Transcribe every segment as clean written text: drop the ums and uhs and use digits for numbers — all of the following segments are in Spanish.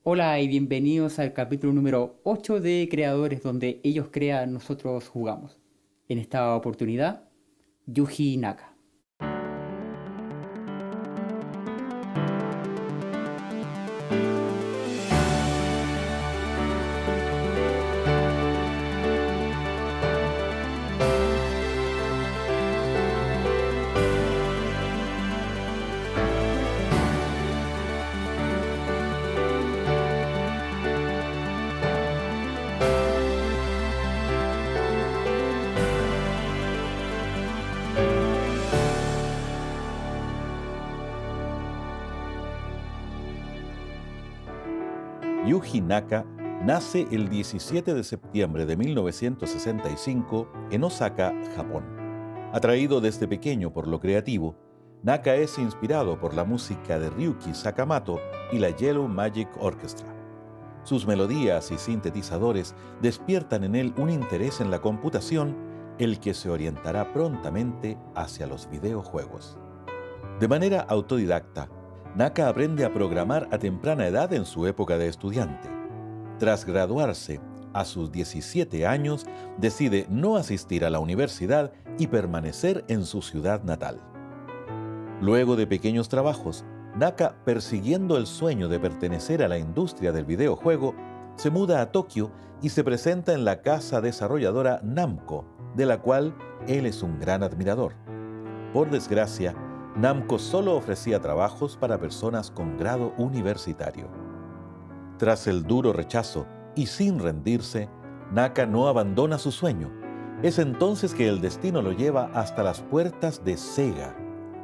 Hola y bienvenidos al capítulo número 8 de Creadores, donde ellos crean, nosotros jugamos. En esta oportunidad, Yuji Naka. Yuji Naka nace el 17 de septiembre de 1965 en Osaka, Japón. Atraído desde pequeño por lo creativo, Naka es inspirado por la música de Ryuki Sakamoto y la Yellow Magic Orchestra. Sus melodías y sintetizadores despiertan en él un interés en la computación, el que se orientará prontamente hacia los videojuegos. De manera autodidacta, Naka aprende a programar a temprana edad en su época de estudiante. Tras graduarse, a sus 17 años, decide no asistir a la universidad y permanecer en su ciudad natal. Luego de pequeños trabajos, Naka, persiguiendo el sueño de pertenecer a la industria del videojuego, se muda a Tokio y se presenta en la casa desarrolladora Namco, de la cual él es un gran admirador. Por desgracia, Namco solo ofrecía trabajos para personas con grado universitario. Tras el duro rechazo y sin rendirse, Naka no abandona su sueño. Es entonces que el destino lo lleva hasta las puertas de Sega,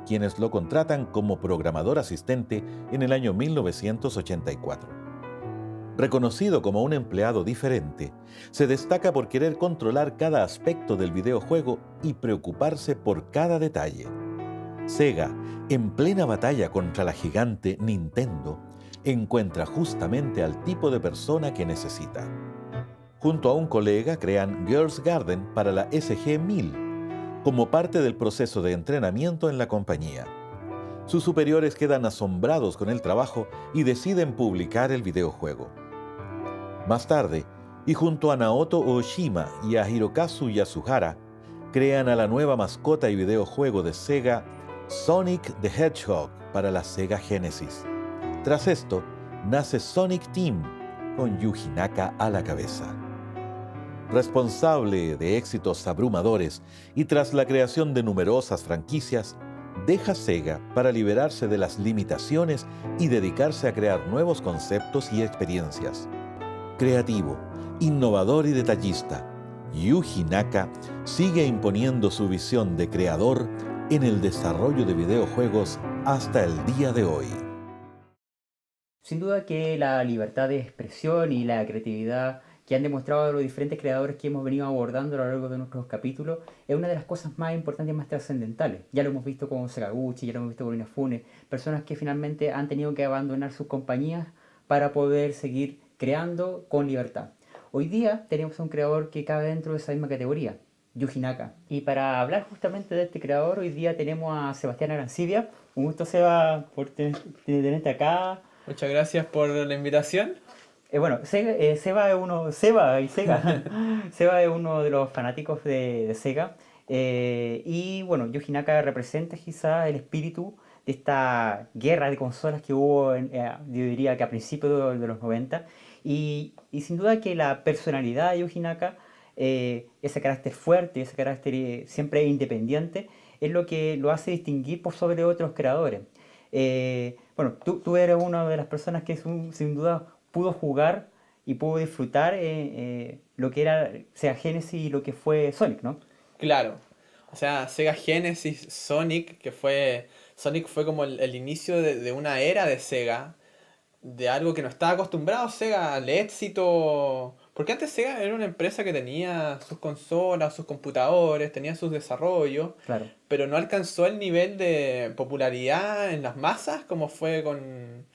quienes lo contratan como programador asistente en el año 1984. Reconocido como un empleado diferente, se destaca por querer controlar cada aspecto del videojuego y preocuparse por cada detalle. Sega, en plena batalla contra la gigante Nintendo, encuentra justamente al tipo de persona que necesita. Junto a un colega crean Girls Garden para la SG-1000, como parte del proceso de entrenamiento en la compañía. Sus superiores quedan asombrados con el trabajo y deciden publicar el videojuego. Más tarde, y junto a Naoto Oshima y a Hirokazu Yasuhara, crean a la nueva mascota y videojuego de Sega, Sonic the Hedgehog, para la Sega Genesis. Tras esto, nace Sonic Team, con Yuji Naka a la cabeza. Responsable de éxitos abrumadores y tras la creación de numerosas franquicias, deja Sega para liberarse de las limitaciones y dedicarse a crear nuevos conceptos y experiencias. Creativo, innovador y detallista, Yuji Naka sigue imponiendo su visión de creador en el desarrollo de videojuegos hasta el día de hoy. Sin duda que la libertad de expresión y la creatividad que han demostrado los diferentes creadores que hemos venido abordando a lo largo de nuestros capítulos es una de las cosas más importantes y más trascendentales. Ya lo hemos visto con Sakaguchi, ya lo hemos visto con Inafune, personas que finalmente han tenido que abandonar sus compañías para poder seguir creando con libertad. Hoy día tenemos a un creador que cabe dentro de esa misma categoría, Yuji Naka. Y para hablar justamente de este creador, hoy día tenemos a Sebastián Arancibia. Un gusto, Seba, por tenerte acá. Muchas gracias por la invitación. Bueno, Seba es uno, Seba y Sega. Seba es uno de los fanáticos de Sega. Y bueno, Yuji Naka representa quizá el espíritu de esta guerra de consolas que hubo, yo diría que a principios de los 90. Y sin duda que la personalidad de Yuji Naka, ese carácter fuerte, ese carácter siempre independiente, es lo que lo hace distinguir por sobre otros creadores. Bueno, tú eres una de las personas que sin duda pudo jugar y pudo disfrutar lo que era Sega Genesis y lo que fue Sonic, ¿no? Claro. O sea, Sega Genesis, Sonic, Sonic fue como el inicio de una era de Sega, de algo que no estaba acostumbrado Sega al éxito. Porque antes Sega era una empresa que tenía sus consolas, sus computadores, tenía sus desarrollos, Claro. pero no alcanzó el nivel de popularidad en las masas como fue con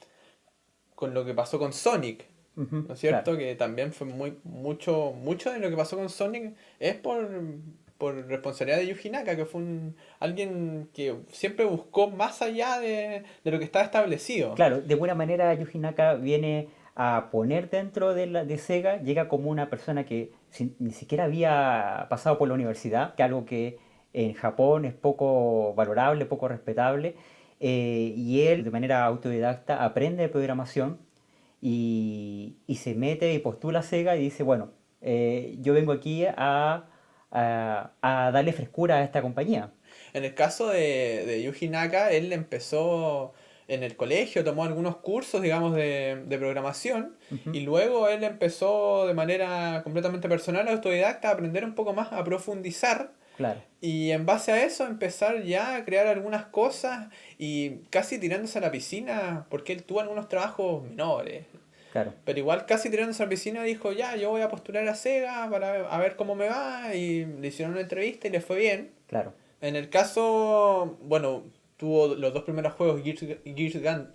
lo que pasó con Sonic. Ujú, ¿No es claro. cierto? Que también fue mucho de lo que pasó con Sonic es por responsabilidad de Yuji Naka, que fue alguien que siempre buscó más allá de lo que estaba establecido. Claro, de buena manera Yuji Naka viene a poner dentro de Sega llega como una persona que ni siquiera había pasado por la universidad, que algo que en Japón es poco valorable, poco respetable, y él de manera autodidacta aprende de programación y se mete y postula a Sega y dice, bueno, yo vengo aquí a darle frescura a esta compañía. En el caso de Yuji Naka, él empezó en el colegio, tomó algunos cursos, digamos, de programación, Ujú, y luego él empezó de manera completamente personal, autodidacta, a aprender un poco más, a profundizar, claro, y en base a eso empezar ya a crear algunas cosas, y casi tirándose a la piscina, porque él tuvo algunos trabajos menores. claro, Pero igual casi tirándose a la piscina dijo, ya, yo voy a postular a Sega para a ver cómo me va, y le hicieron una entrevista y le fue bien. claro. En el caso, bueno, tuvo los dos primeros juegos,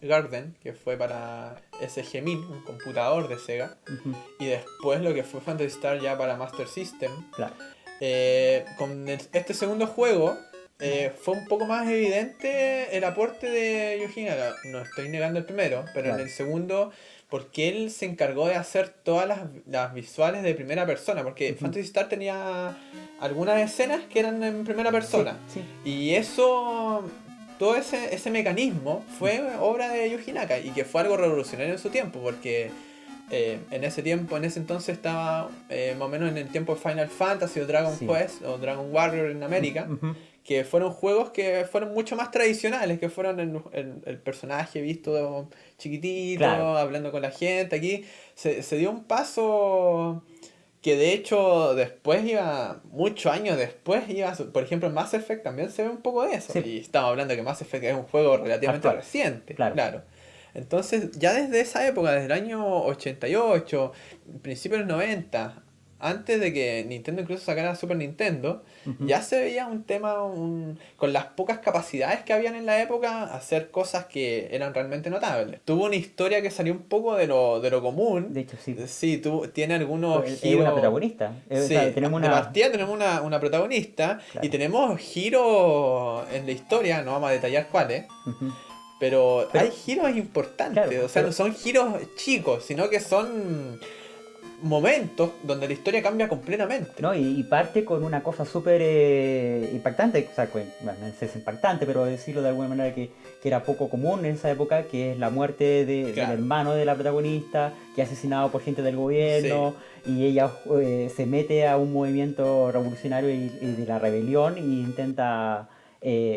Garden, que fue para SG-1000, un computador de Sega, Ujú, y después lo que fue Phantasy Star ya para Master System. claro. Este segundo juego fue un poco más evidente el aporte de Yuji Naka. No estoy negando el primero, pero en Claro. el segundo, porque él se encargó de hacer todas las visuales de primera persona, porque Ujú. Phantasy Star tenía algunas escenas que eran en primera Sí, persona. sí, Y eso, todo ese mecanismo fue obra de Yuji Naka y que fue algo revolucionario en su tiempo, porque en ese tiempo, en ese entonces estaba más o menos en el tiempo de Final Fantasy o Dragon sí. Quest o Dragon Warrior en América, Ujú, que fueron juegos que fueron mucho más tradicionales, que fueron el personaje visto claro. chiquitito, hablando con la gente. Aquí se dio un paso que de hecho después iba, muchos años después iba, por ejemplo en Mass Effect también se ve un poco de eso. Sí, Y estamos hablando que Mass Effect es un juego relativamente actual. reciente, Claro. claro. Entonces ya desde esa época, desde el año 88, principios de los 90, antes de que Nintendo incluso sacara Super Nintendo, Ujú, ya se veía un tema, con las pocas capacidades que habían en la época, hacer cosas que eran realmente notables. Tuvo una historia que salió un poco de lo común. de hecho, sí. Sí, tiene algunos Es una giros. protagonista. O sea, Sí, tenemos de una. partida tenemos una protagonista y Claro. tenemos giros en la historia, no vamos a detallar cuáles, Ujú. pero hay Pero, giros claro, importantes, o sea, no pero son giros chicos, sino que son momentos donde la historia cambia completamente. no, y parte con una cosa súper impactante, o sea, bueno, no sé si es impactante, pero decirlo de alguna manera que era poco común en esa época, que es la muerte del Claro, hermano de la protagonista, que es asesinado por gente del sí, gobierno, y ella se mete a un movimiento revolucionario y de la rebelión e intenta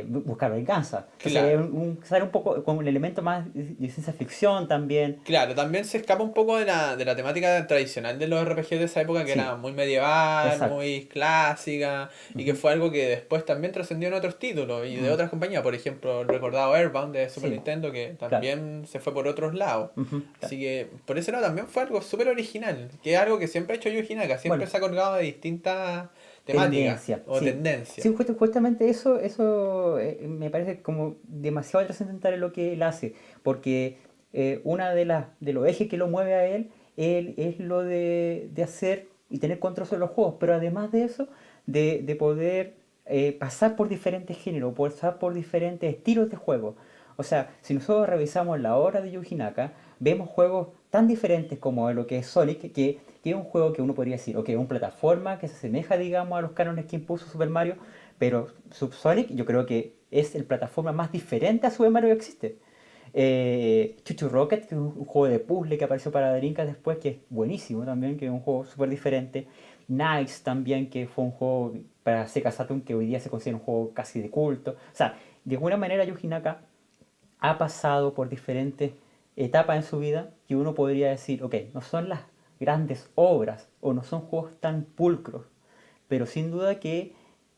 buscar venganza. Entonces claro. sale un poco con un elemento más de ciencia ficción también. Claro, también se escapa un poco de la temática tradicional de los RPG de esa época, que era Sí, muy medieval, exacto. muy clásica, y que Ujú, fue algo que después también trascendió en otros títulos y de mm, otras compañías. Por ejemplo, el recordado Airbound de Super sí, Nintendo, que claro. también se fue por otros lados. Ujú, claro. Así que por ese lado también fue algo súper original, que es algo que siempre ha hecho Yuji Naka, siempre Bueno, se ha colgado de distintas temáticas tendencia, o sí. tendencias. Sí, justamente eso me parece como demasiado trascendental en lo que él hace, porque una de los ejes que lo mueve a él es lo de hacer y tener control sobre los juegos, pero además de eso, de poder pasar por diferentes géneros, pasar por diferentes estilos de juego. O sea, si nosotros revisamos la obra de Yuji Naka, vemos juegos tan diferentes como lo que es Sonic, que es un juego que uno podría decir, ok, es una plataforma que se asemeja, digamos, a los cánones que impuso Super Mario, pero Sonic yo creo que es el plataforma más diferente a Super Mario que existe. Chuchu Rocket, que es un juego de puzzle que apareció para Dreamcast después, que es buenísimo también, que es un juego súper diferente. Nights también, que fue un juego para Sega Saturn que hoy día se considera un juego casi de culto. O sea, de alguna manera Yuji Naka ha pasado por diferentes etapas en su vida que uno podría decir, ok, no son las grandes obras o no son juegos tan pulcros, pero sin duda que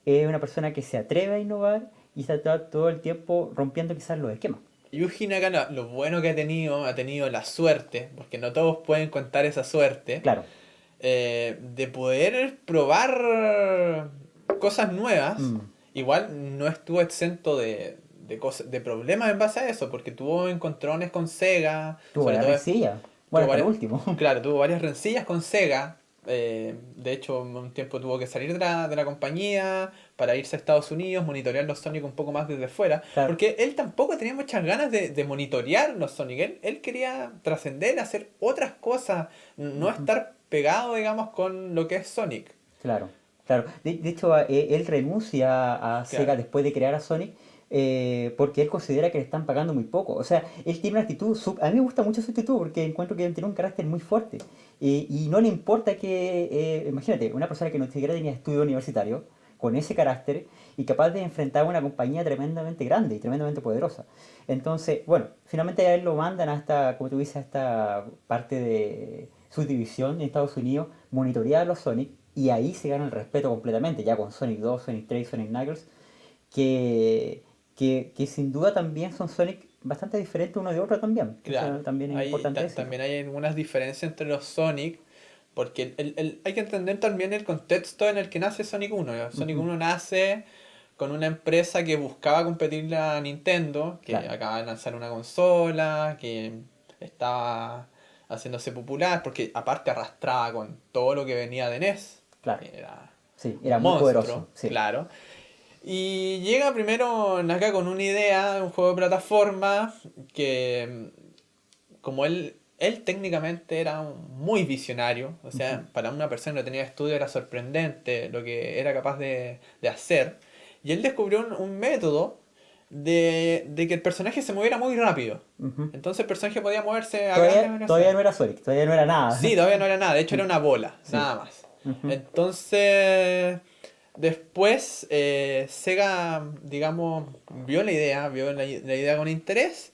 es una persona que se atreve a innovar y está todo el tiempo rompiendo quizás los esquemas. Yuji Naka lo bueno que ha tenido la suerte, porque no todos pueden contar esa suerte, Claro, de poder probar cosas nuevas. mm, Igual no estuvo exento de problemas en base a eso, porque tuvo encontrones con Sega, tuvo sobre la todo rencilla, bueno, tuvo hasta lo varias, último. claro, tuvo varias rencillas con Sega. De hecho, un tiempo tuvo que salir de la compañía para irse a Estados Unidos, monitorear los Sonic un poco más desde fuera, Claro. porque él tampoco tenía muchas ganas de monitorear los Sonic, él quería trascender, hacer otras cosas, no estar pegado, digamos, con lo que es Sonic. Claro, claro. De hecho, él renuncia a Sega Claro. después de crear a Sonic porque él considera que le están pagando muy poco. O sea, él tiene una actitud, a mí me gusta mucho su actitud porque encuentro que él tiene un carácter muy fuerte. Y no le importa que, imagínate, una persona que no siquiera tenía estudio universitario, con ese carácter y capaz de enfrentar a una compañía tremendamente grande y tremendamente poderosa. Entonces, bueno, finalmente a él lo mandan hasta, como tú dices, a esta parte de subdivisión en Estados Unidos, monitorear los Sonic y ahí se gana el respeto completamente, ya con Sonic 2, Sonic 3, Sonic Knuckles, que, que sin duda también son Sonic bastante diferentes uno de otro también. Claro, Eso también es importante decirlo. también hay algunas diferencias entre los Sonic, porque hay que entender también el contexto en el que nace Sonic 1. Sonic Ujú, 1 nace con una empresa que buscaba competirle a Nintendo, que claro, acaba de lanzar una consola, que estaba haciéndose popular, porque aparte arrastraba con todo lo que venía de NES, claro. que era Sí, un era muy monstruo, poderoso. Sí. claro. Y llega primero Naka con una idea, un juego de plataforma, que como él técnicamente era muy visionario, o Ujú, sea, para una persona que no tenía estudio era sorprendente lo que era capaz de hacer. Y él descubrió un método de que el personaje se moviera muy rápido. ujú. Entonces el personaje podía moverse a grandes Todavía velocidades. no era Sonic, todavía no era Sí, nada. todavía no era nada, de hecho era una bola, Sí. nada más. Ujú, Entonces, después Sega, digamos, vio la idea con interés,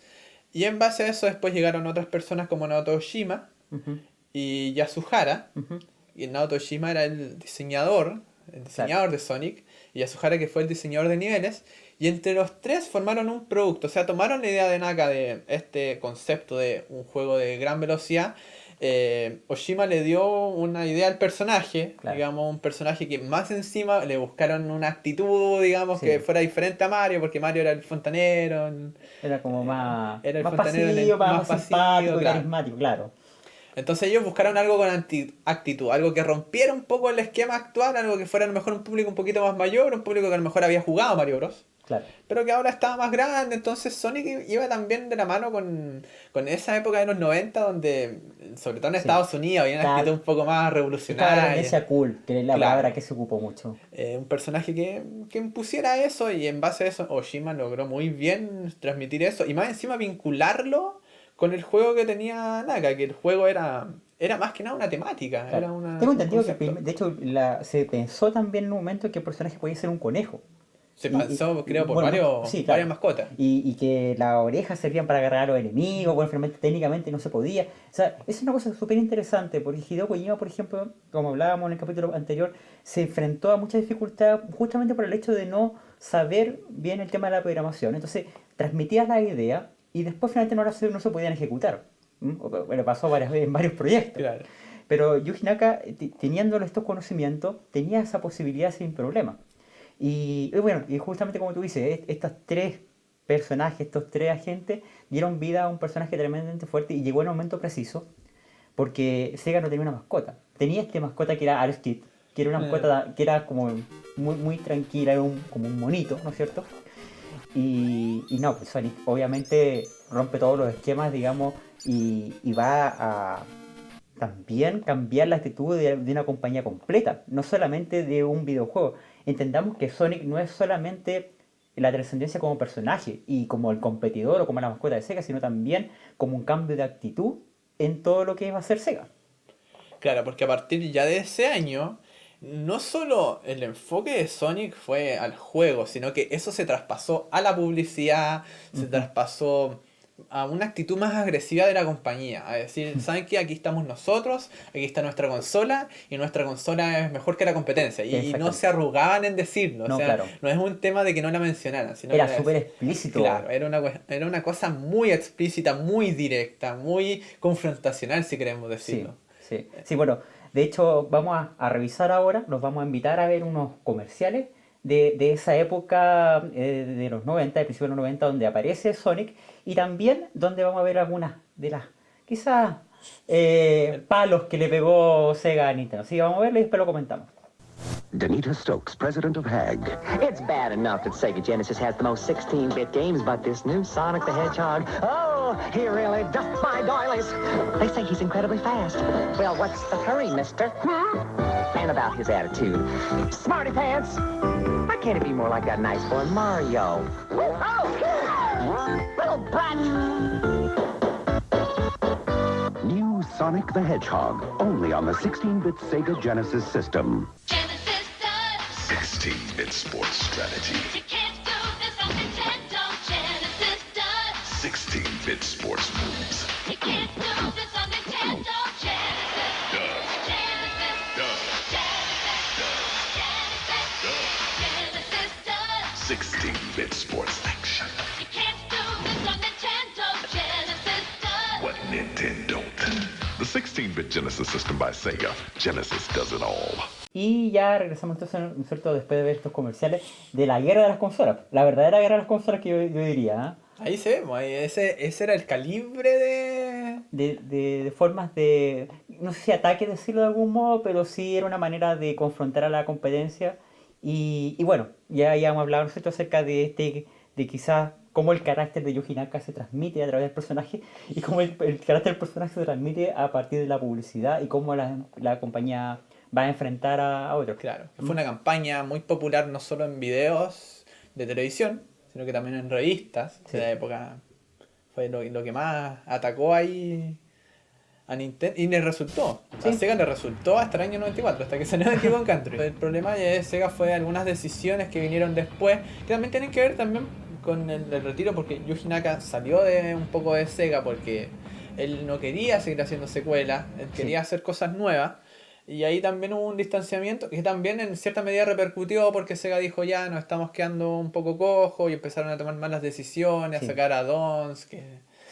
y en base a eso después llegaron otras personas como Naoto Oshima ujú, y Yasuhara. ujú. Y Naoto Oshima era el Claro. diseñador de Sonic, y Yasuhara que fue el diseñador de niveles. Y entre los tres formaron un producto, o sea, tomaron la idea de Naka de este concepto de un juego de gran velocidad. Oshima le dio una idea al personaje, Claro. digamos, un personaje que más encima le buscaron una actitud, digamos, que Sí. fuera diferente a Mario, porque Mario era el fontanero, Era como era el más fontanero pasivo, más más pasivo, simpático y claro. carismático, claro. Entonces ellos buscaron algo con actitud, algo que rompiera un poco el esquema actual, algo que fuera a lo mejor un público un poquito más mayor, un público que a lo mejor había jugado Mario Bros. Claro. Pero que ahora estaba más grande, entonces Sonic iba también de la mano con esa época de los 90 donde, sobre todo en Sí. Estados Unidos, había una actitud Estaba, un poco más estaba la revolucionaria. tendencia cool, que es la palabra Claro, que se ocupó mucho. un personaje que impusiera eso, y en base a eso Oshima logró muy bien transmitir eso y más encima vincularlo con el juego que tenía Naka, que el juego era más que nada una temática, Claro. era Tengo un entendido que, concepto. de hecho, se pensó también en un momento que el personaje podía ser un conejo. Se pasó, creo, por Bueno, sí, varias claro. mascotas. Y que las orejas servían para agarrar a los enemigos, bueno, finalmente técnicamente no se podía. O sea, es una cosa súper interesante, porque Hideo Kojima, por ejemplo, como hablábamos en el capítulo anterior, se enfrentó a mucha dificultad justamente por el hecho de no saber bien el tema de la programación. Entonces, transmitía la idea y después finalmente no se podían ejecutar. Bueno, pasó varias veces en varios proyectos. Claro. Pero Yuji Naka, teniendo estos conocimientos, tenía esa posibilidad sin problema. Y bueno, y justamente como tú dices, estos tres personajes, estos tres agentes, dieron vida a un personaje tremendamente fuerte y llegó en el momento preciso, porque Sega no tenía una mascota. Tenía este mascota que era Aristide, que era una mascota que era como muy tranquila, era como un monito, ¿no es cierto? Y no, pues Sonic obviamente rompe todos los esquemas, digamos, y va a también cambiar la actitud de una compañía completa, no solamente de un videojuego. Entendamos que Sonic no es solamente la trascendencia como personaje y como el competidor o como la mascota de Sega, sino también como un cambio de actitud en todo lo que va a ser Sega. Claro, porque a partir ya de ese año, no solo el enfoque de Sonic fue al juego, sino que eso se traspasó a la publicidad, se Ujú. traspasó a una actitud más agresiva de la compañía. A decir, ¿saben qué? Aquí estamos nosotros, aquí está nuestra consola, y nuestra consola es mejor que la competencia. Y no se Exactamente. arrugaban en decirlo. O No, sea, claro. no es un tema de que no la mencionaran, sino que Era súper explícito. claro, era una cosa muy explícita, muy directa, muy confrontacional, si queremos Sí, decirlo. sí. Sí, bueno, de hecho vamos a revisar ahora, nos vamos a invitar a ver unos comerciales de esa época de los 90, de principios de los 90, donde aparece Sonic y también donde vamos a ver algunas de las, quizás, palos que le pegó Sega a Nintendo. Así que vamos a verlo y después lo comentamos. Danita Stokes, president of HAG. It's bad enough that Sega Genesis has the most 16-bit games, but this new Sonic the Hedgehog, oh, he really duffed my doilies. They say he's incredibly fast. Well, what's the hurry, mister? And about his attitude. Smarty pants! Why can't it be more like that nice boy Mario? Oh! Little brat! New Sonic the Hedgehog, only on the 16-bit Sega Genesis system. Genesis does. 16-bit sports strategy. You can't do this on Nintendo. Genesis does. 16-bit sports moves. You can't do this on Nintendo. Genesis Does. Genesis Does. Genesis does. 16-bit sports action. You can't do this on Nintendo. Genesis does. What Nintendo don't? The 16-bit Genesis system by Sega. Genesis does it all. Y ya regresamos entonces, ¿no es cierto?, después de ver estos comerciales de la guerra de las consolas. La verdadera guerra de las consolas que yo diría, ¿eh? Ahí se vemos, ahí ese era el calibre de... De formas de, no sé si ataque decirlo de algún modo, pero sí era una manera de confrontar a la competencia. Y bueno, ya hemos hablado, ¿no es cierto?, acerca de quizás cómo el carácter de Yuji Naka se transmite a través del personaje y cómo el carácter del personaje se transmite a partir de la publicidad y cómo la compañía va a enfrentar a otros. Claro, fue una campaña muy popular no solo en videos de televisión, sino que también en revistas. Sí. De la época fue lo que más atacó ahí a Nintendo y le resultó. Sí. A Sega le resultó hasta el año 94, hasta que salió Donkey Kong Country. El problema de Sega fue algunas decisiones que vinieron después, que también tienen que ver también con el retiro, porque Yuji Naka salió de un poco de Sega porque él no quería seguir haciendo secuelas, él quería hacer cosas nuevas. Y ahí también hubo un distanciamiento que también en cierta medida repercutió porque Sega dijo ya nos estamos quedando un poco cojos y empezaron a tomar malas decisiones, Sí. a sacar add-ons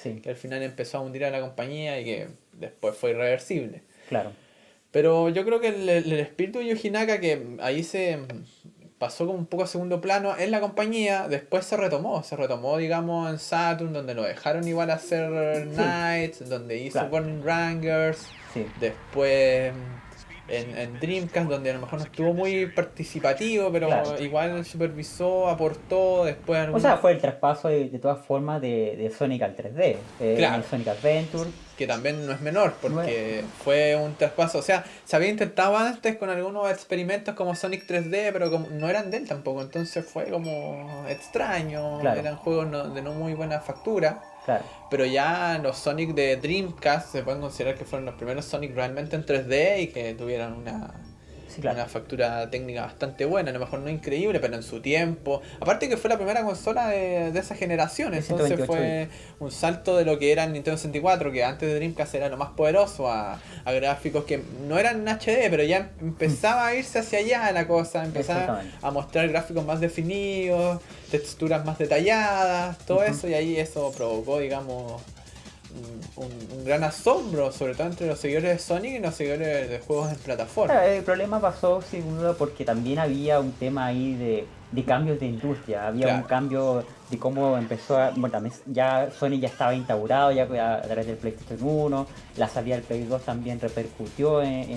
Sí, que al final empezó a hundir a la compañía y que después fue irreversible. claro. Pero yo creo que el espíritu de Yuji Naka, que ahí se pasó como un poco a segundo plano en la compañía, después se retomó digamos en Saturn, donde lo dejaron igual hacer Knights, donde hizo Claro. Burning Rangers, Sí. después en Dreamcast, donde a lo mejor no estuvo muy participativo, pero Claro. igual supervisó, aportó, después O algún- sea, fue el traspaso de todas formas de Sonic al 3D. Claro. El Sonic Adventure. que también no es menor, porque fue un traspaso, o sea, se había intentado antes con algunos experimentos como Sonic 3D, pero como no eran de él tampoco, entonces fue como extraño, Claro. eran juegos de no muy buena factura, Claro. pero ya los Sonic de Dreamcast se pueden considerar que fueron los primeros Sonic realmente en 3D y que tuvieran Sí, claro. una factura técnica bastante buena, a lo mejor no increíble, pero en su tiempo. Aparte que fue la primera consola de esa generación, De entonces 128 fue un salto de lo que era el Nintendo 64, que antes de Dreamcast era lo más poderoso, a gráficos que no eran en HD, pero ya empezaba a irse hacia allá la cosa, empezaba Exactamente. a mostrar gráficos más definidos, texturas más detalladas, todo eso, y ahí eso provocó, digamos, un gran asombro, sobre todo entre los seguidores de Sonic y los seguidores de juegos en plataforma. Claro, el problema pasó sin duda porque también había un tema ahí de cambios de industria, había Claro. un cambio de cómo empezó bueno, también ya Sony ya estaba instaurado ya a través del PlayStation 1, la salida del Play 2 también repercutió en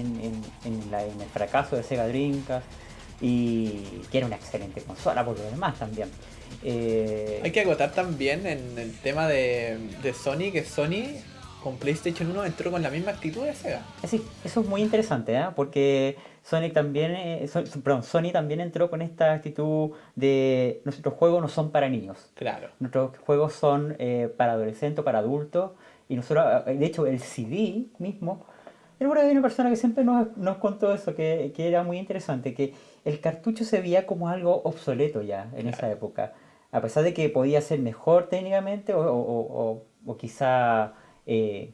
el fracaso de Sega Dreamcast, y que era una excelente consola por lo demás también. Hay que acotar también en el tema de Sony, que Sony con PlayStation 1 entró con la misma actitud de Sega. Sí, eso es muy interesante, ¿eh? Porque Sonic también, Sony también entró con esta actitud de nuestros juegos no son para niños, Claro. nuestros juegos son para adolescentes, para adultos, y nosotros, de hecho, el CD mismo, recuerdo que hay una persona que siempre nos contó eso, que era muy interesante, que el cartucho se veía como algo obsoleto ya en esa época, a pesar de que podía ser mejor técnicamente o quizá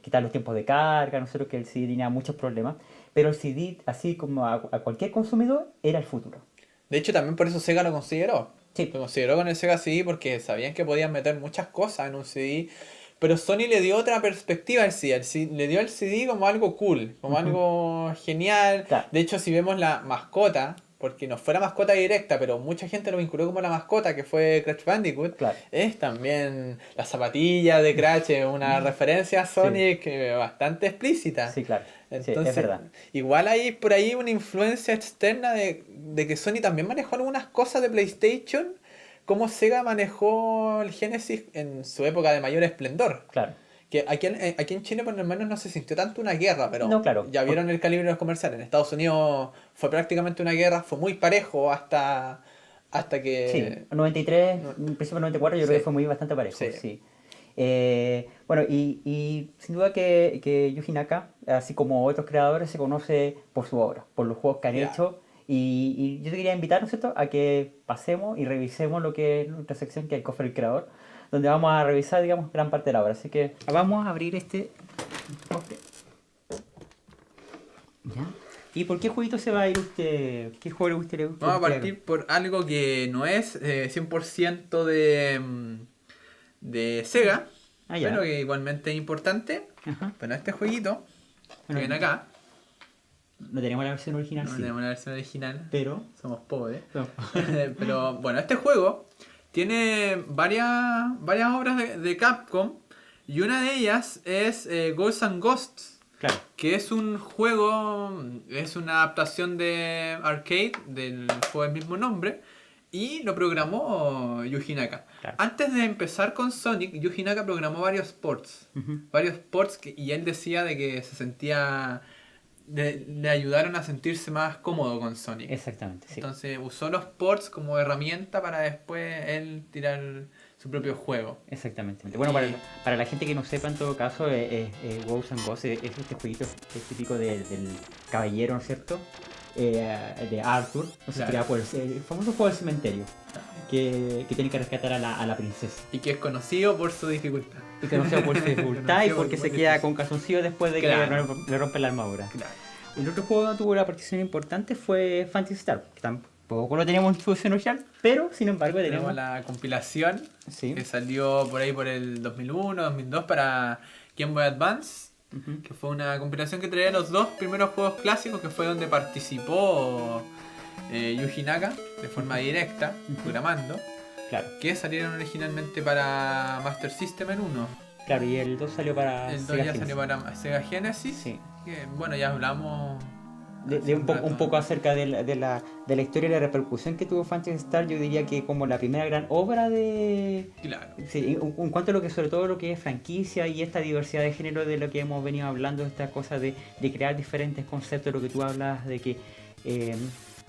quitar los tiempos de carga, nosotros que el CD tenía muchos problemas, pero el CD, así como a cualquier consumidor, era el futuro. De hecho, también por eso Sega lo consideró. Sí. Lo consideró con el Sega CD porque sabían que podían meter muchas cosas en un CD. Pero Sony le dio otra perspectiva al CD. Le dio al CD como algo cool, como algo genial. Claro. De hecho, si vemos la mascota porque no fue la mascota directa, pero mucha gente lo vinculó como la mascota, que fue Crash Bandicoot, Claro. es también la zapatilla de Crash, es una referencia a Sonic bastante explícita. Sí, claro. Sí, Entonces, es verdad. igual hay por ahí una influencia externa de que Sony también manejó algunas cosas de PlayStation, como Sega manejó el Genesis en su época de mayor esplendor. Claro. Que aquí en Chile por lo menos no se sintió tanto una guerra, pero No, claro. ya vieron el calibre de los comerciales. En Estados Unidos fue prácticamente una guerra, fue muy parejo hasta que... Sí, 93, principio 94 yo creo Sí. que fue bastante parejo, Sí. sí. Bueno, y sin duda que Yuji Naka, así como otros creadores, se conoce por su obra, por los juegos que han Ya. hecho. Y yo te quería invitar, ¿no es cierto?, a que pasemos y revisemos lo que es nuestra sección, que es el cofre del creador, donde vamos a revisar, digamos, gran parte de la obra. Así que vamos a abrir este cofre. ¿Ya? ¿Y por qué jueguito se va a ir usted? ¿Qué juego le gustaría? Vamos a partir por algo que no es 100% de Sega, Ah, ya. pero que igualmente es importante. Ajá. Bueno, este jueguito que Bueno, viene acá, No tenemos la versión original, no sí. tenemos la versión original, Pero... somos pobres. no. Pero bueno, este juego tiene varias obras de Capcom y una de ellas es Ghosts and Ghosts, Claro. que es un juego, es una adaptación de arcade del juego del mismo nombre y lo programó Yuji Naka. Claro. Antes de empezar con Sonic, Yuji Naka programó varios ports. Ujú. Varios ports y él decía de que se sentía... Le ayudaron a sentirse más cómodo con Sonic. Exactamente, sí. Entonces usó los ports como herramienta para después él tirar su propio juego. Exactamente. Bueno, Y- para la gente que no sepa, en todo caso, Ghosts and Ghosts es este jueguito que es típico del caballero, ¿no es cierto? De Arthur, no sé, Claro. creado por el famoso juego del cementerio, que tiene que rescatar a la princesa. Y que es conocido por su dificultad. Y que no sea por su dificultad y porque se queda con calzoncillo después de que Claro. le rompen la armadura. Claro. El otro juego que tuvo una participación importante fue Fantasy Star, que tampoco lo teníamos en su versión original, pero sin embargo Tenemos tenemos... la compilación Sí. que salió por ahí por el 2001, 2002 para Game Boy Advance. Ujú. Que fue una compilación que traía los dos primeros juegos clásicos, que fue donde participó Yuji Naka de forma directa, programando, Claro, que salieron originalmente para Master System en uno. claro, y el 2 salió para El 2 Sega ya Genesis. salió para Sega Genesis. Sí. Que, bueno, ya hablamos De un rato. poco acerca de la historia y la repercusión que tuvo Fantasy Star, yo diría que como la primera gran obra de... Claro. Sí, en cuanto a lo que, sobre todo lo que es franquicia y esta diversidad de género de lo que hemos venido hablando, esta cosa de crear diferentes conceptos, lo que tú hablas de que...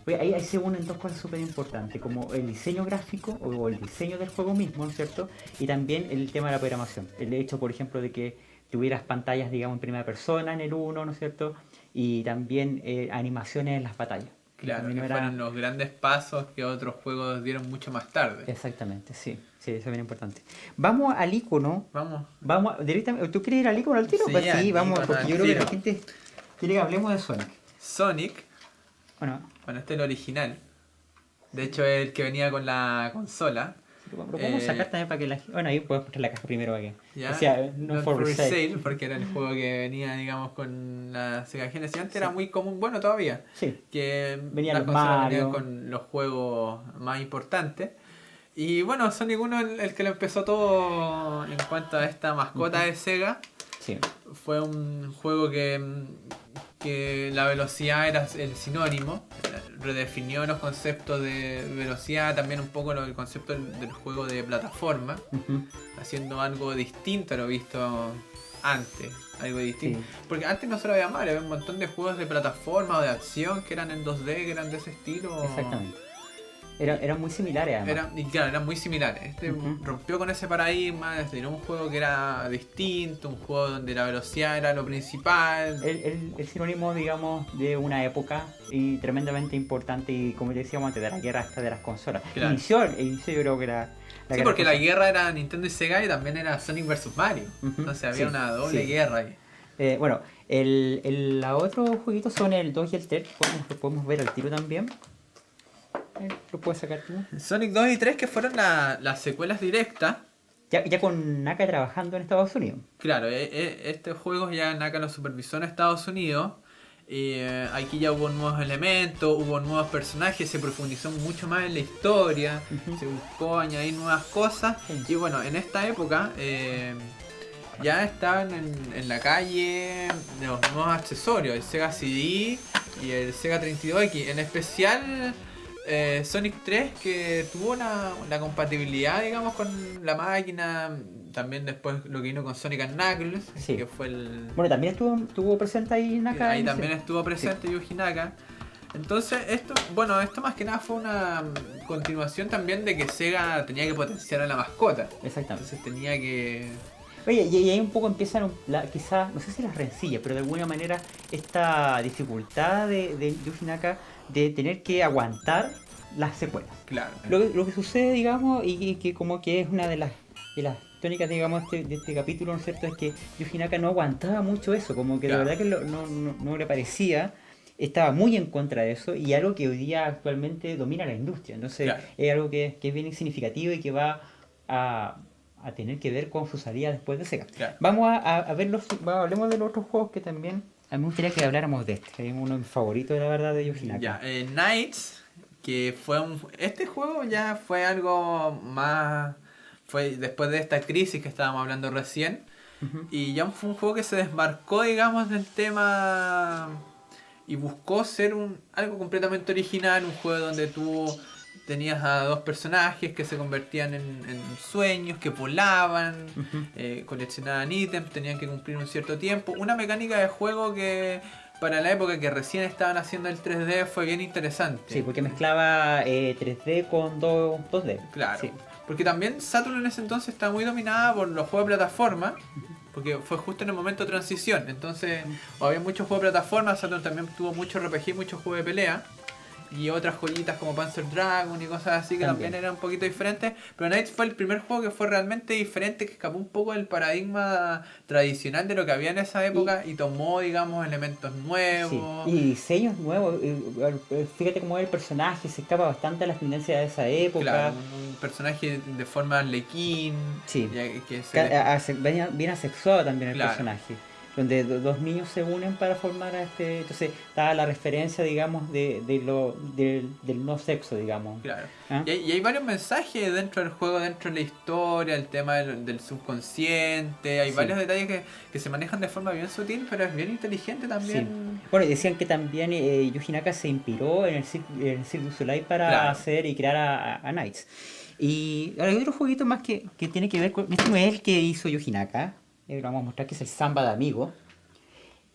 oye, ahí se unen dos cosas súper importantes, como el diseño gráfico o el diseño del juego mismo, ¿no es cierto? Y también el tema de la programación. El hecho, por ejemplo, de que tuvieras pantallas, digamos, en primera persona en el 1, ¿no es cierto? Y también animaciones en las batallas. Claro, También que era- fueron los grandes pasos que otros juegos dieron mucho más tarde. Exactamente, sí, sí, eso es bien importante. Vamos al icono. Vamos. Vamos directamente. ¿Tú quieres ir al icono al tiro? Sí, Pues sí, al vamos, icono porque al yo creo que la tiro. gente quiere que hablemos de Sonic. Sonic, Bueno, bueno, este es el original. De hecho, es el que venía con la consola. lo podemos sacar también para que la gente. Bueno, ahí puedes mostrar la caja primero para que. ¿Ya? O sea, no Not for resale. porque era el juego que venía, digamos, con la Sega Genesis. Antes era muy común, bueno, todavía. Sí, Que Venían las los consolas venían Mario. con los juegos más importantes. Y bueno, Sonic 1 el que lo empezó todo en cuanto a esta mascota de Sega. sí. Fue un juego que la velocidad era el sinónimo, redefinió los conceptos de velocidad, también un poco el concepto del juego de plataforma, Ujú. haciendo algo distinto a lo visto antes, algo distinto. Sí. Porque antes no solo había Mario, había un montón de juegos de plataforma o de acción que eran en 2D, que eran de ese estilo. Exactamente. Eran muy similares además. Y claro, eran muy similares. Este Ujú. rompió con ese paradigma, era un juego que era distinto, un juego donde la velocidad era lo principal. El sinónimo, digamos, de una época y tremendamente importante y como decíamos antes, de la guerra hasta de las consolas. Claro. Inició yo creo que era Sí, guerra porque la consola. guerra era Nintendo y Sega y también era Sonic vs Mario. Ujú, Entonces había sí, una doble sí. guerra ahí. Bueno, los otros jueguitos son el 2 y el 3, lo podemos ver al tiro también. Lo puedes sacar tú. Sonic 2 y 3 que fueron las secuelas directas. Ya con Naka trabajando en Estados Unidos. Claro, este juego ya Naka lo supervisó en Estados Unidos. Y aquí ya hubo nuevos elementos, hubo nuevos personajes, se profundizó mucho más en la historia, se buscó añadir nuevas cosas. Y bueno, en esta época ya estaban en la calle los nuevos accesorios, el Sega CD y el Sega 32X. En especial Sonic 3, que tuvo la compatibilidad, digamos, con la máquina. También después lo que vino con Sonic and Knuckles, Sí. que fue el... Bueno, también estuvo presente ahí Naka. Ahí en también ese- estuvo presente Yuji Naka. Entonces, esto más que nada fue una continuación también de que Sega tenía que potenciar a la mascota. Exactamente. Entonces tenía que... Oye, y ahí un poco empiezan, quizás, no sé si las rencillas, pero de alguna manera esta dificultad de Yuji Naka de tener que aguantar las secuelas. Claro. Lo que sucede, digamos, y que como que es una de las tónicas, digamos, de este capítulo, ¿no es cierto? Es que Yuji Naka no aguantaba mucho eso, como que Claro. de verdad que no le parecía, estaba muy en contra de eso, y algo que hoy día actualmente domina la industria. Entonces Claro. es algo que es bien significativo y que va a tener que ver con su salida después de Sega. Claro. Vamos a ver hablemos de los otros juegos que también, a mí me gustaría que habláramos de este, que es uno de mis favoritos, la verdad, de Yuji Naka. Ya, Knights, que fue este juego ya fue algo más... Fue después de esta crisis que estábamos hablando recién. Y ya fue un juego que se desmarcó, digamos, del tema y buscó ser algo completamente original, un juego donde tú tenías a dos personajes que se convertían en sueños, que volaban, coleccionaban ítems, tenían que cumplir un cierto tiempo. Una mecánica de juego que para la época que recién estaban haciendo el 3D fue bien interesante. Sí, porque mezclaba 3D con 2D. Claro. Sí. Porque también Saturn en ese entonces estaba muy dominada por los juegos de plataforma. Porque fue justo en el momento de transición. Entonces había muchos juegos de plataforma. Saturn también tuvo mucho RPG y muchos juegos de pelea. Y otras joyitas como Panzer Dragon y cosas así que también eran un poquito diferentes. Pero Knights fue el primer juego que fue realmente diferente, que escapó un poco del paradigma tradicional de lo que había en esa época y tomó, digamos, elementos nuevos. Sí, y diseños nuevos. Fíjate cómo es el personaje, se escapa bastante a las tendencias de esa época. Claro, un personaje de forma arlequín. Sí. Que se Bien asexuado también el Claro. personaje. Donde dos niños se unen para formar a este. Entonces está la referencia, digamos, del no sexo, digamos. Claro. ¿Ah? Y hay varios mensajes dentro del juego, dentro de la historia, el tema del subconsciente. Hay Sí. varios detalles que se manejan de forma bien sutil, pero es bien inteligente Sí. también. Bueno, y decían que también Yuji Naka se inspiró en el Cirque du Soleil para Claro. hacer y crear a Knights. Y ahora hay otro jueguito más que tiene que ver con. Este no es el que hizo Yuji Naka. Lo vamos a mostrar, que es el Samba de Amigo.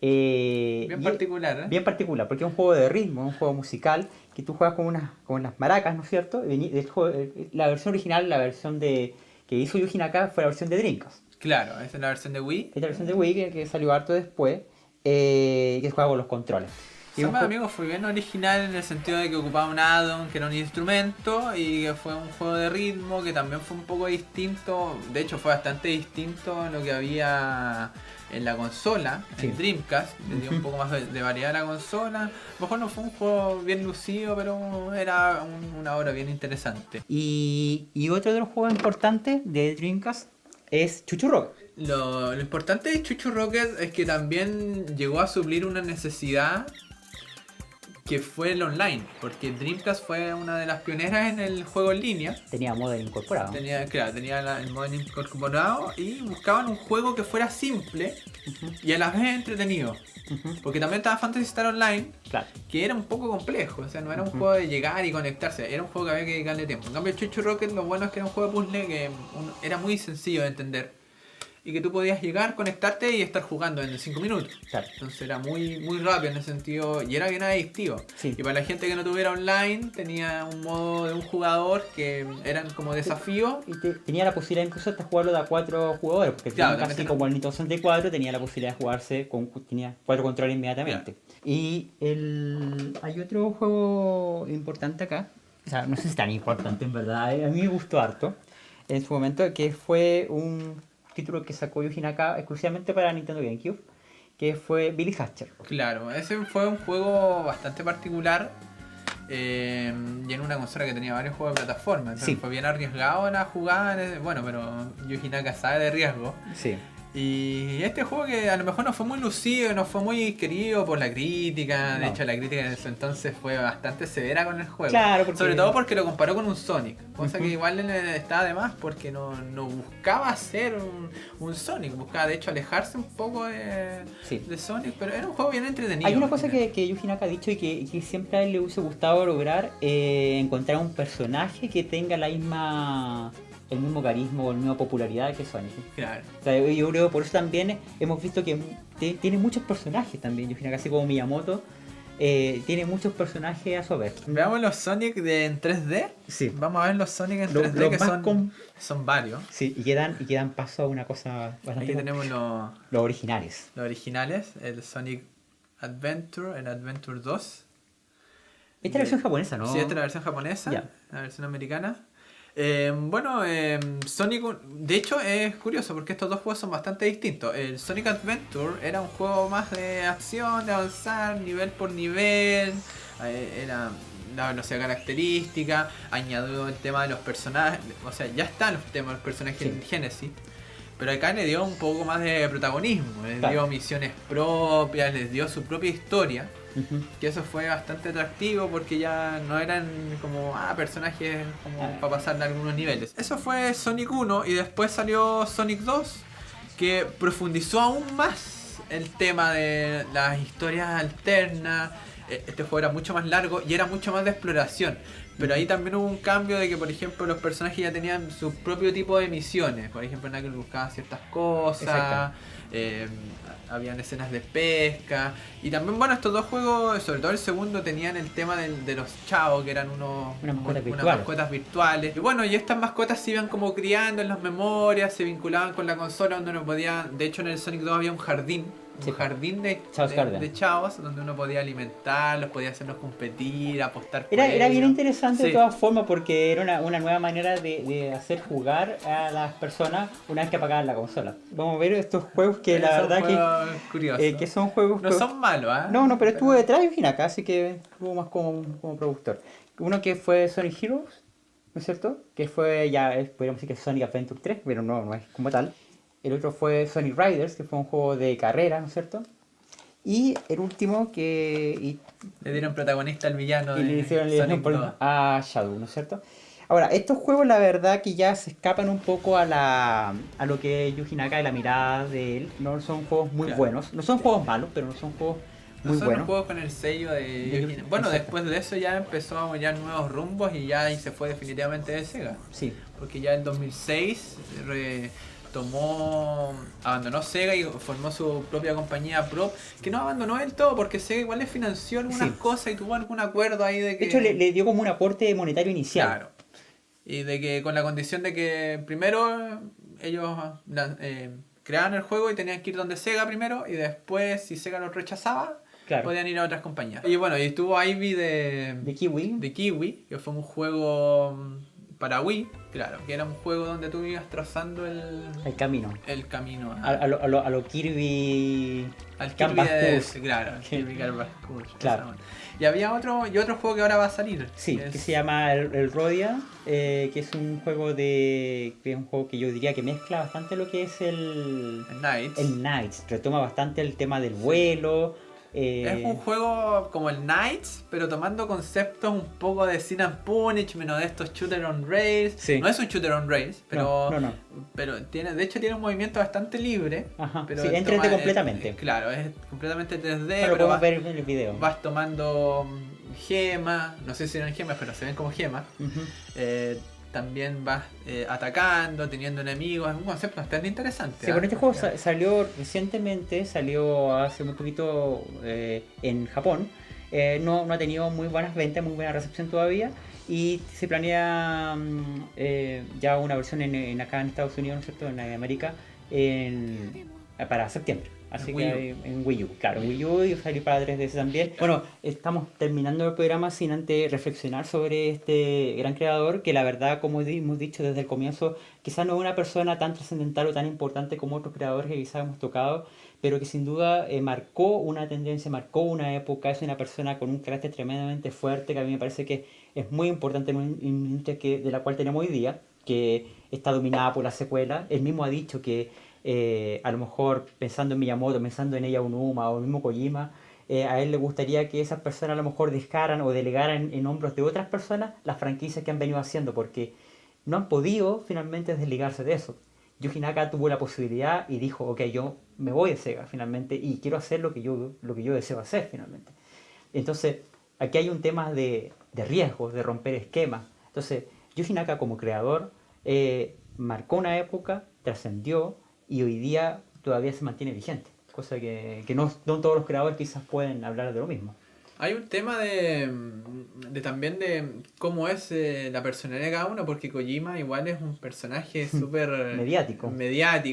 Bien particular, ¿eh? Bien particular, porque es un juego de ritmo, un juego musical, que tú juegas con las maracas, ¿no es cierto? De hecho, la versión original, la versión que hizo Yuji Naka, fue la versión de Dreamcast. Claro, esa es la versión de Wii. Esta versión de Wii que salió harto después, que se juega con los controles. Y un Samba de juego- Amigos fue bien original en el sentido de que ocupaba un addon que era un instrumento y que fue un juego de ritmo que también fue un poco distinto, de hecho fue bastante distinto a lo que había en la consola, Sí. en Dreamcast, le dio un poco más de variedad a la consola. A lo mejor no fue un juego bien lucido, pero era una obra bien interesante. Y otro de los juegos importantes de Dreamcast es Chuchu Rock. Lo importante de Chuchu Rocket es que también llegó a suplir una necesidad que fue el online, porque Dreamcast fue una de las pioneras en el juego en línea. Tenía model incorporado. Tenía el modo incorporado y buscaban un juego que fuera simple y a la vez entretenido. Porque también estaba Phantasy Star Online, Claro. que era un poco complejo, o sea, no era un juego de llegar y conectarse, era un juego que había que dedicarle tiempo. En cambio, Chuchu Rocket, lo bueno es que era un juego de puzzle que era muy sencillo de entender. Y que tú podías llegar, conectarte y estar jugando en 5 minutos. Claro. Entonces era muy rápido en ese sentido y era bien adictivo. Sí. Y para la gente que no tuviera online, tenía un modo de un jugador que eran como desafíos. Y tenía la posibilidad incluso de jugarlo de a 4 jugadores, porque Claro, casi también como el Nintendo 64 tenía la posibilidad de jugarse tenía 4 controles inmediatamente. Y hay otro juego importante acá, o sea, no sé si es tan importante en verdad, a mí me gustó harto en su momento, que fue un título que sacó Yuji Naka exclusivamente para Nintendo GameCube, que fue Billy Hatcher. Claro, ese fue un juego bastante particular. Y en una consola que tenía varios juegos de plataforma. Entonces Sí. fue bien arriesgado la jugada. Bueno, pero Yuji Naka sabe de riesgo. Sí. Y este juego que a lo mejor no fue muy lucido, no fue muy querido por la crítica. De No. hecho, la crítica en ese entonces fue bastante severa con el juego. Claro, porque- Sobre todo porque lo comparó con un Sonic. Cosa que Ujú. igual estaba de más porque no buscaba ser un Sonic. Buscaba de hecho alejarse un poco Sí. de Sonic. Pero era un juego bien entretenido. Hay una cosa que Yuji Naka ha dicho y que siempre a él le hubiese gustado lograr, encontrar un personaje que tenga el mismo carisma o la misma popularidad que Sonic. Claro. O sea, yo creo por eso también hemos visto que tiene muchos personajes también, Yuji Naka, así como Miyamoto, tiene muchos personajes a su vez. Veamos los Sonic en 3D. Sí. Vamos a ver los Sonic en Lo- 3D lo que más son varios. Sí, y quedan paso a una cosa bastante... Aquí tenemos los originales. los originales, el Sonic Adventure, el Adventure 2. Esta es la versión japonesa, ¿no? Sí, esta es la versión japonesa, Ya. la versión americana. Sonic, de hecho es curioso porque estos dos juegos son bastante distintos. El Sonic Adventure era un juego más de acción, de avanzar nivel por nivel, era la velocidad característica, añadió el tema de los personajes, o sea, ya están los temas de los personajes Sí. en Genesis. Pero acá le dio un poco más de protagonismo, les Claro. dio misiones propias, les dio su propia historia. Ujú. Que eso fue bastante atractivo porque ya no eran como personajes como para pasar de algunos niveles. Eso fue Sonic 1 y después salió Sonic 2 que profundizó aún más el tema de las historias alternas. Este juego era mucho más largo y era mucho más de exploración. Pero ahí también hubo un cambio de que, por ejemplo, los personajes ya tenían su propio tipo de misiones. Por ejemplo, Knuckles buscaba ciertas cosas. Exacto. Habían escenas de pesca. Y también, bueno, estos dos juegos, sobre todo el segundo, tenían el tema de los chavos, que eran Unas mascotas unas virtuales. mascotas virtuales. Y bueno, y estas mascotas se iban como criando en las memorias, se vinculaban con la consola donde uno podía... De hecho, en el Sonic 2 había un jardín. Sí. Un jardín de Chaos Garden. de chavos, donde uno podía alimentarlos, podía hacerlos competir, apostar por Era bien ellos. interesante de Sí. todas formas porque era una nueva manera de hacer jugar a las personas una vez que apagaban la consola. Vamos a ver estos juegos que la Son verdad juegos curiosos. que son juegos... No son malos, ¿ah? No, pero estuvo detrás y acá, así que estuvo más como productor. Uno que fue Sonic Heroes, ¿no es cierto? Que fue podríamos decir que es Sonic Adventure 3, pero no es como tal. El otro fue Sonic Riders, que fue un juego de carrera, ¿no es cierto? Y el último que... Le dieron protagonista al villano Y de le hicieron Sonic 2. a Shadow, ¿no es cierto? Ahora, estos juegos la verdad que ya se escapan un poco a lo que es Yuji Naka y la mirada de él. No son juegos muy Claro. buenos. No son juegos malos, pero no son juegos No muy son buenos. juegos con el sello de Yuji Naka. Bueno, Exacto. después de eso ya empezó a hallar nuevos rumbos y ya ahí se fue definitivamente de Sega. Sí, Porque ya en 2006 abandonó Sega y formó su propia compañía Pro, que no abandonó del todo porque Sega igual le financió algunas Sí. cosas y tuvo algún acuerdo ahí de que... de hecho le dio como un aporte monetario inicial. Claro. Y de que con la condición de que primero ellos creaban el juego y tenían que ir donde Sega primero y después si Sega los rechazaba Claro. podían ir a otras compañías. Y bueno, y estuvo Ivy De Kiwi. de Kiwi, que fue un juego para Wii, claro, que era un juego donde tú ibas trazando El camino. el camino A lo Kirby. al Kirby Canvas de, Curse. claro, Kirby Canvas Curse, Claro. esa. Y había otro juego que ahora va a salir. Sí, es- que se llama el Rodia, que es un juego que es un juego que yo diría que mezcla bastante lo que es el Knights. Knights. Retoma bastante el tema del vuelo. Es un juego como el Knights, pero tomando conceptos un poco de Sin and Punishment o de estos shooter on rails. Sí. No es un shooter on rails, pero, No. pero de hecho tiene un movimiento bastante libre. Ajá, Pero sí, en 3D completamente. claro, es completamente 3D, Pero lo pero podemos ver en el video. vas tomando gemas, no sé si eran gemas, pero se ven como gemas. Ujú. También vas atacando, teniendo enemigos, es un concepto bastante interesante. Sí, bueno, este juego salió recientemente, salió hace muy poquito en Japón. No ha tenido muy buenas ventas, muy buena recepción todavía. Y se planea ya una versión acá en Estados Unidos, ¿no es cierto? En América, para septiembre. Así En que Wii U. hay- en Wii U, claro, en Wii U y salir para 3DS también. Bueno, estamos terminando el programa sin antes reflexionar sobre este gran creador que la verdad, como hemos dicho desde el comienzo, quizás no es una persona tan trascendental o tan importante como otros creadores que quizás hemos tocado, pero que sin duda marcó una tendencia, marcó una época, es una persona con un carácter tremendamente fuerte que a mí me parece que es muy importante en una industria de la cual tenemos hoy día, que está dominada por la secuela. Él mismo ha dicho que A lo mejor pensando en Miyamoto, pensando en Eiji Aonuma o el mismo Kojima, a él le gustaría que esas personas a lo mejor dejaran o delegaran en hombros de otras personas las franquicias que han venido haciendo, porque no han podido finalmente desligarse de eso. Yuji Naka tuvo la posibilidad y dijo, ok, yo me voy de Sega finalmente y quiero hacer lo que yo deseo hacer finalmente. Entonces, aquí hay un tema de riesgos, de romper esquemas. Entonces, Yuji Naka como creador marcó una época, trascendió y hoy día todavía se mantiene vigente. Cosa que no todos los creadores quizás pueden hablar de lo mismo. Hay un tema de también de cómo es la personalidad de cada uno, porque Kojima igual es un personaje súper mediático,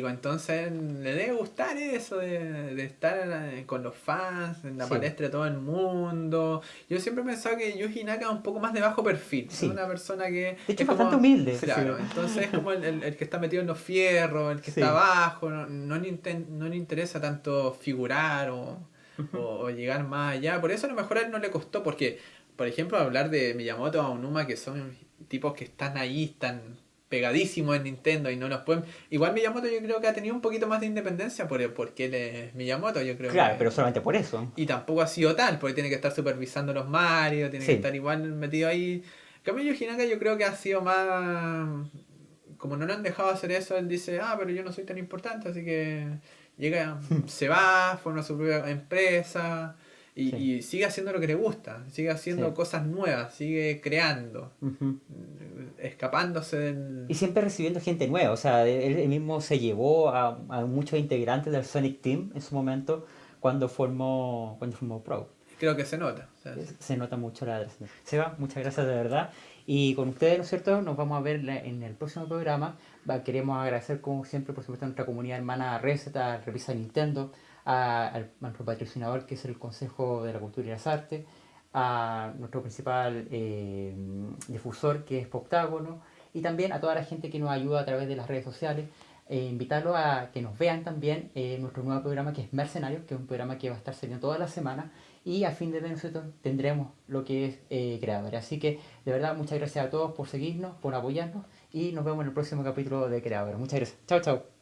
entonces le debe gustar eso de estar con los fans, en la palestra de todo el mundo. Yo siempre he pensado que Yuji Naka es un poco más de bajo perfil, es una persona que... De hecho, es bastante humilde. Claro, entonces es como el que está metido en los fierros, el que está abajo, no le interesa tanto figurar o llegar más allá. Por eso a lo mejor a él no le costó, porque, por ejemplo, hablar de Miyamoto o Aonuma, que son tipos que están ahí, están pegadísimos en Nintendo y no los pueden... Igual Miyamoto yo creo que ha tenido un poquito más de independencia porque él es Miyamoto, yo creo. Claro, pero solamente por eso. Y tampoco ha sido tal, porque tiene que estar supervisando los Mario, tiene que estar igual metido ahí. En cambio, Yuji Naka yo creo que ha sido más... Como no le han dejado hacer eso, él dice, pero yo no soy tan importante, así que... Llega, se va, forma su propia empresa y sigue haciendo lo que le gusta, sigue haciendo cosas nuevas, sigue creando, escapándose del... Y siempre recibiendo gente nueva, o sea, él mismo se llevó a muchos integrantes del Sonic Team en su momento cuando formó Pro. Creo que se nota. O sea, se nota mucho la trascendencia. Seba, muchas gracias de verdad. Y con ustedes, ¿no es cierto? Nos vamos a ver en el próximo programa. Queremos agradecer, como siempre, por supuesto, a nuestra comunidad hermana Reset, a Revisa Nintendo, a nuestro patrocinador, que es el Consejo de la Cultura y las Artes, a nuestro principal difusor, que es Poptágono, y también a toda la gente que nos ayuda a través de las redes sociales. Invitarlos a que nos vean también nuestro nuevo programa, que es Mercenarios, que es un programa que va a estar saliendo toda la semana, y a fin de mes nosotros tendremos lo que es Creadores. Así que de verdad muchas gracias a todos por seguirnos, por apoyarnos, y nos vemos en el próximo capítulo de Creadores. Muchas gracias. Chao, chao.